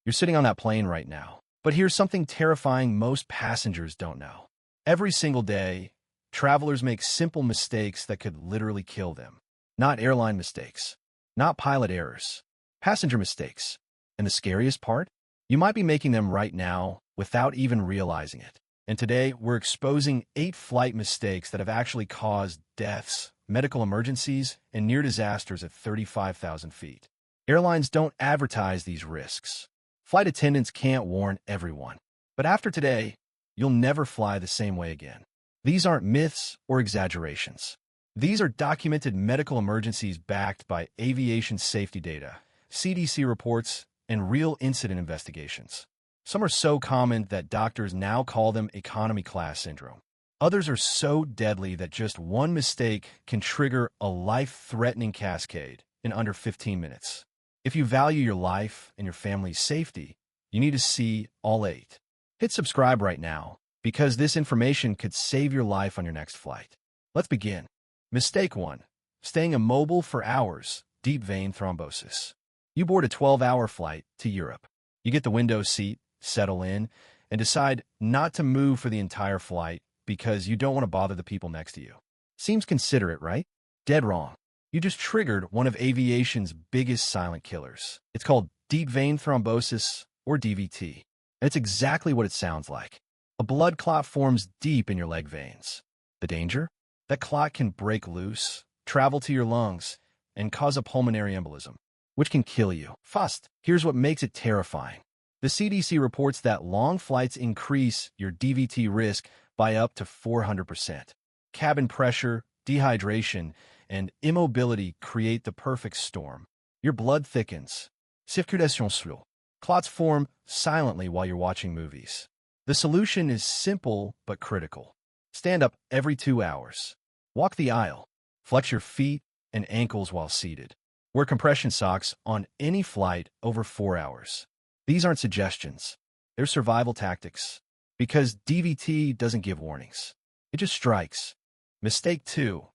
You're sitting on that plane right now. But here's something terrifying most passengers don't know. Every single day, travelers make simple mistakes that could literally kill them. Not airline mistakes, not pilot errors, passenger mistakes. And the scariest part? You might be making them right now without even realizing it. And today, we're exposing 8 flight mistakes that have actually caused deaths, medical emergencies, and near disasters at 35,000 feet. Airlines don't advertise these risks. Flight attendants can't warn everyone. But after today, you'll never fly the same way again. These aren't myths or exaggerations. These are documented medical emergencies backed by aviation safety data, CDC reports, and real incident investigations. Some are so common that doctors now call them economy class syndrome. Others are so deadly that just one mistake can trigger a life-threatening cascade in under 15 minutes. If you value your life and your family's safety, you need to see all 8. Hit subscribe right now, because this information could save your life on your next flight. Let's begin. Mistake 1. Staying immobile for hours, deep vein thrombosis. You board a 12-hour flight to Europe. You get the window seat, settle in, and decide not to move for the entire flight because you don't want to bother the people next to you. Seems considerate, right? Dead wrong. You just triggered one of aviation's biggest silent killers. It's called deep vein thrombosis, or DVT. And it's exactly what it sounds like. A blood clot forms deep in your leg veins. The danger? That clot can break loose, travel to your lungs, and cause a pulmonary embolism, which can kill you. First, here's what makes it terrifying. The CDC reports that long flights increase your DVT risk by up to 400%. Cabin pressure, dehydration, and immobility create the perfect storm. Your blood thickens. Circulation slow. Clots form silently while you're watching movies. The solution is simple but critical. Stand up every 2 hours. Walk the aisle. Flex your feet and ankles while seated. Wear compression socks on any flight over 4 hours. These aren't suggestions. They're survival tactics. Because DVT doesn't give warnings. It just strikes. Mistake 2.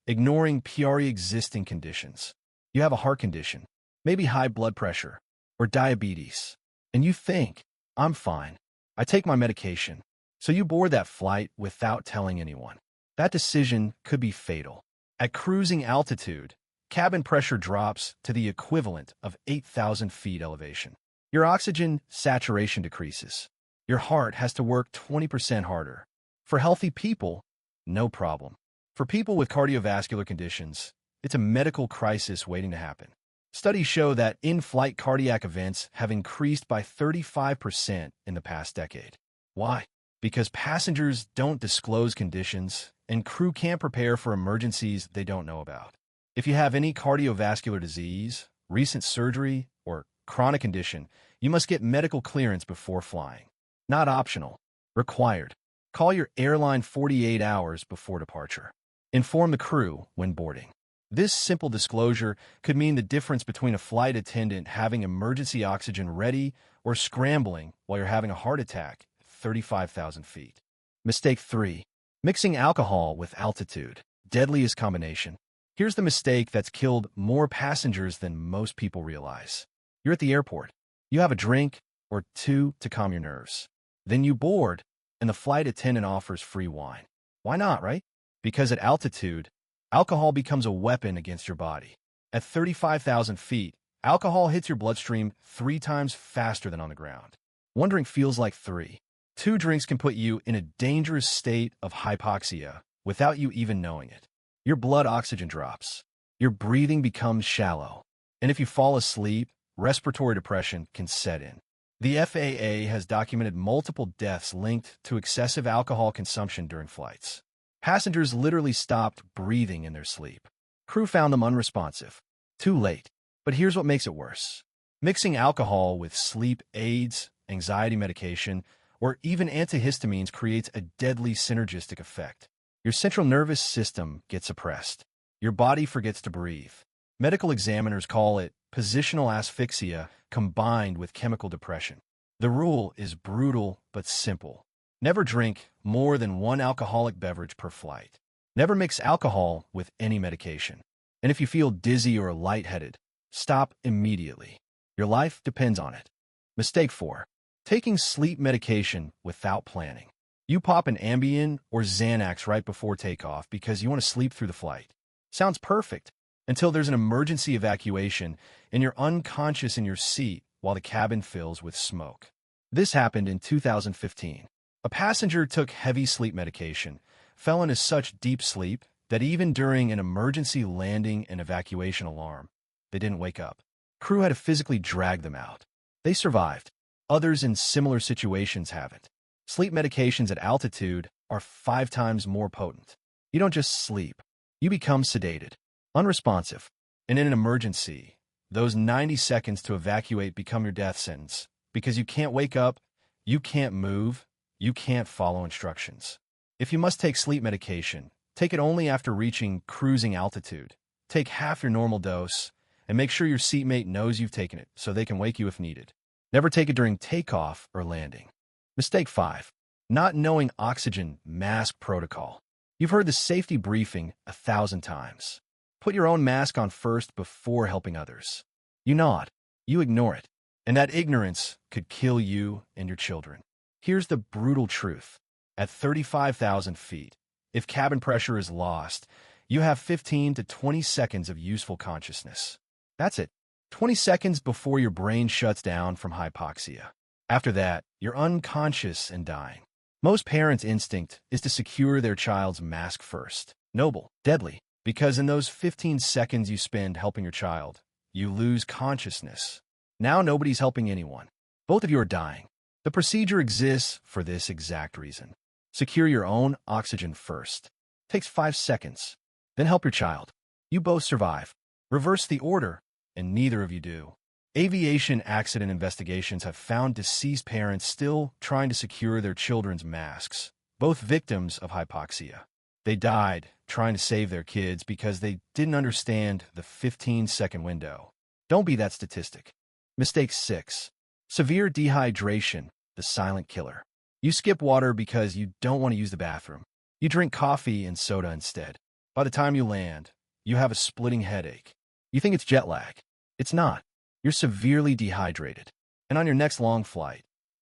Ignoring pre-existing conditions. You have a heart condition, maybe high blood pressure, or diabetes, and you think, I'm fine. I take my medication. So you board that flight without telling anyone. That decision could be fatal. At cruising altitude, cabin pressure drops to the equivalent of 8,000 feet elevation. Your oxygen saturation decreases. Your heart has to work 20% harder. For healthy people, no problem. For people with cardiovascular conditions, it's a medical crisis waiting to happen. Studies show that in-flight cardiac events have increased by 35% in the past decade. Why? Because passengers don't disclose conditions, and crew can't prepare for emergencies they don't know about. If you have any cardiovascular disease, recent surgery, or chronic condition, you must get medical clearance before flying. Not optional. Required. Call your airline 48 hours before departure. Inform the crew when boarding. This simple disclosure could mean the difference between a flight attendant having emergency oxygen ready or scrambling while you're having a heart attack at 35,000 feet. Mistake 3. Mixing alcohol with altitude. Deadliest combination. Here's the mistake that's killed more passengers than most people realize. You're at the airport. You have a drink or 2 to calm your nerves. Then you board, and the flight attendant offers free wine. Why not, right? Because at altitude, alcohol becomes a weapon against your body. At 35,000 feet, alcohol hits your bloodstream 3 times faster than on the ground. One drink feels like 3. 2 drinks can put you in a dangerous state of hypoxia without you even knowing it. Your blood oxygen drops. Your breathing becomes shallow. And if you fall asleep, respiratory depression can set in. The FAA has documented multiple deaths linked to excessive alcohol consumption during flights. Passengers literally stopped breathing in their sleep. Crew found them unresponsive. Too late. But here's what makes it worse. Mixing alcohol with sleep aids, anxiety medication, or even antihistamines creates a deadly synergistic effect. Your central nervous system gets suppressed. Your body forgets to breathe. Medical examiners call it positional asphyxia combined with chemical depression. The rule is brutal but simple. Never drink more than 1 alcoholic beverage per flight. Never mix alcohol with any medication. And if you feel dizzy or lightheaded, stop immediately. Your life depends on it. Mistake 4. Taking sleep medication without planning. You pop an Ambien or Xanax right before takeoff because you want to sleep through the flight. Sounds perfect until there's an emergency evacuation and you're unconscious in your seat while the cabin fills with smoke. This happened in 2015. A passenger took heavy sleep medication, fell into such deep sleep that even during an emergency landing and evacuation alarm, they didn't wake up. Crew had to physically drag them out. They survived. Others in similar situations haven't. Sleep medications at altitude are 5 times more potent. You don't just sleep. You become sedated, unresponsive, and in an emergency, those 90 seconds to evacuate become your death sentence because you can't wake up, you can't move, you can't follow instructions. If you must take sleep medication, take it only after reaching cruising altitude. Take half your normal dose, and make sure your seatmate knows you've taken it so they can wake you if needed. Never take it during takeoff or landing. Mistake 5. Not knowing oxygen mask protocol. You've heard the safety briefing 1,000 times. Put your own mask on first before helping others. You nod. You ignore it. And that ignorance could kill you and your children. Here's the brutal truth. At 35,000 feet, if cabin pressure is lost, you have 15 to 20 seconds of useful consciousness. That's it. 20 seconds before your brain shuts down from hypoxia. After that, you're unconscious and dying. Most parents' instinct is to secure their child's mask first. Noble, deadly, because in those 15 seconds you spend helping your child, you lose consciousness. Now nobody's helping anyone. Both of you are dying. The procedure exists for this exact reason. Secure your own oxygen first. Takes 5 seconds. Then help your child. You both survive. Reverse the order, and neither of you do. Aviation accident investigations have found deceased parents still trying to secure their children's masks, both victims of hypoxia. They died trying to save their kids because they didn't understand the 15-second window. Don't be that statistic. Mistake 6. Severe dehydration, the silent killer. You skip water because you don't want to use the bathroom. You drink coffee and soda instead. By the time you land, you have a splitting headache. You think it's jet lag. It's not. You're severely dehydrated. And on your next long flight,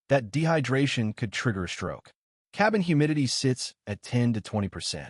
that dehydration could trigger a stroke. Cabin humidity sits at 10 to 20%.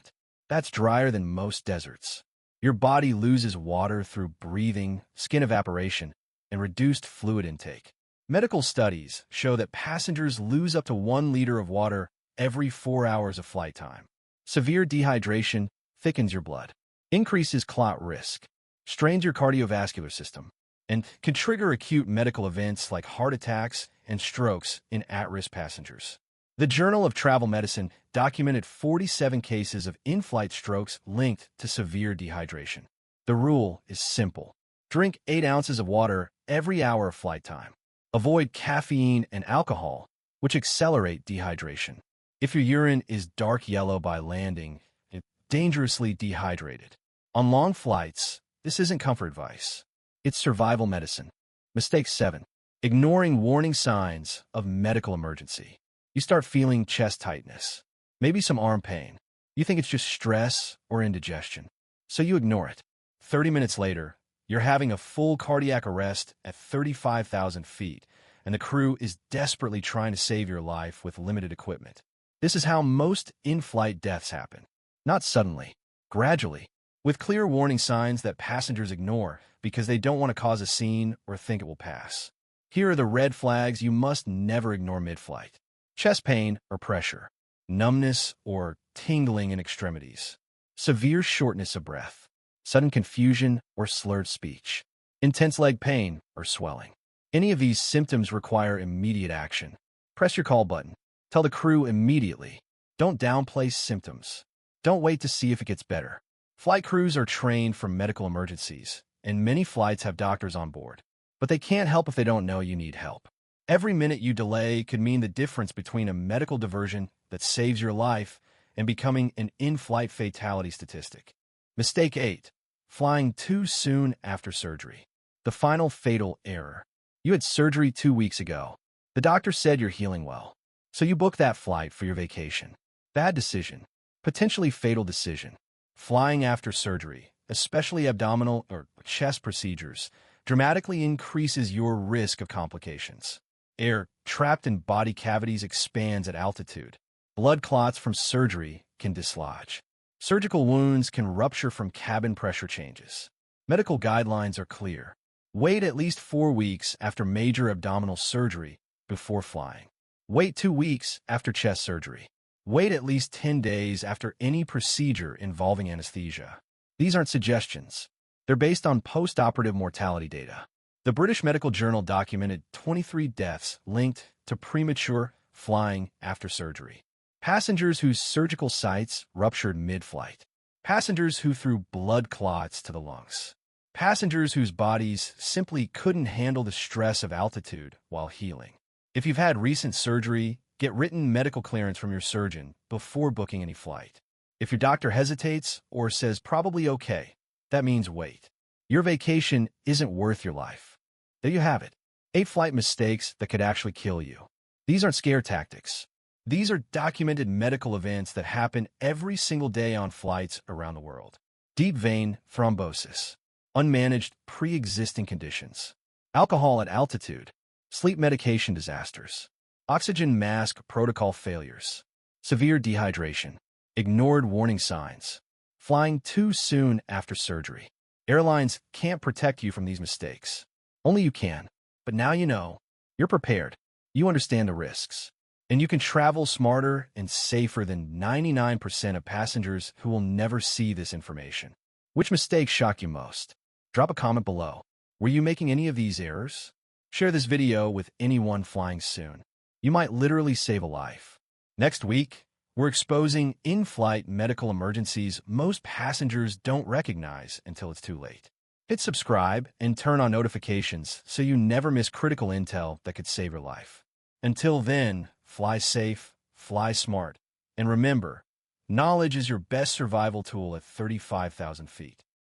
That's drier than most deserts. Your body loses water through breathing, skin evaporation, and reduced fluid intake. Medical studies show that passengers lose up to 1 liter of water every 4 hours of flight time. Severe dehydration thickens your blood, increases clot risk, strains your cardiovascular system, and can trigger acute medical events like heart attacks and strokes in at-risk passengers. The Journal of Travel Medicine documented 47 cases of in-flight strokes linked to severe dehydration. The rule is simple. Drink 8 ounces of water every hour of flight time. Avoid caffeine and alcohol, which accelerate dehydration. If your urine is dark yellow by landing, it's dangerously dehydrated. On long flights, this isn't comfort advice. It's survival medicine. Mistake 7. Ignoring warning signs of medical emergency. You start feeling chest tightness, maybe some arm pain. You think it's just stress or indigestion, so you ignore it. 30 minutes later, you're having a full cardiac arrest at 35,000 feet, and the crew is desperately trying to save your life with limited equipment. This is how most in-flight deaths happen. Not suddenly, gradually, with clear warning signs that passengers ignore because they don't want to cause a scene or think it will pass. Here are the red flags you must never ignore mid-flight. Chest pain or pressure, numbness or tingling in extremities, severe shortness of breath, sudden confusion or slurred speech, intense leg pain or swelling. Any of these symptoms require immediate action. Press your call button. Tell the crew immediately. Don't downplay symptoms. Don't wait to see if it gets better. Flight crews are trained for medical emergencies, and many flights have doctors on board. But they can't help if they don't know you need help. Every minute you delay could mean the difference between a medical diversion that saves your life and becoming an in-flight fatality statistic. Mistake 8. Flying too soon after surgery. The final fatal error. You had surgery 2 weeks ago. The doctor said you're healing well, so you booked that flight for your vacation. Bad decision. Potentially fatal decision. Flying after surgery, especially abdominal or chest procedures, dramatically increases your risk of complications. Air trapped in body cavities expands at altitude. Blood clots from surgery can dislodge. Surgical wounds can rupture from cabin pressure changes. Medical guidelines are clear. Wait at least 4 weeks after major abdominal surgery before flying. Wait 2 weeks after chest surgery. Wait at least 10 days after any procedure involving anesthesia. These aren't suggestions. They're based on post-operative mortality data. The British Medical Journal documented 23 deaths linked to premature flying after surgery. Passengers whose surgical sites ruptured mid-flight. Passengers who threw blood clots to the lungs. Passengers whose bodies simply couldn't handle the stress of altitude while healing. If you've had recent surgery, get written medical clearance from your surgeon before booking any flight. If your doctor hesitates or says probably okay, that means wait. Your vacation isn't worth your life. There you have it. 8 flight mistakes that could actually kill you. These aren't scare tactics. These are documented medical events that happen every single day on flights around the world. Deep vein thrombosis, unmanaged pre-existing conditions, alcohol at altitude, sleep medication disasters, oxygen mask protocol failures, severe dehydration, ignored warning signs, flying too soon after surgery. Airlines can't protect you from these mistakes. Only you can. But now you know. You're prepared. You understand the risks. And you can travel smarter and safer than 99% of passengers who will never see this information. Which mistakes shock you most? Drop a comment below. Were you making any of these errors? Share this video with anyone flying soon. You might literally save a life. Next week, we're exposing in-flight medical emergencies most passengers don't recognize until it's too late. Hit subscribe and turn on notifications so you never miss critical intel that could save your life. Until then, fly safe, fly smart, and remember, knowledge is your best survival tool at 35,000 feet.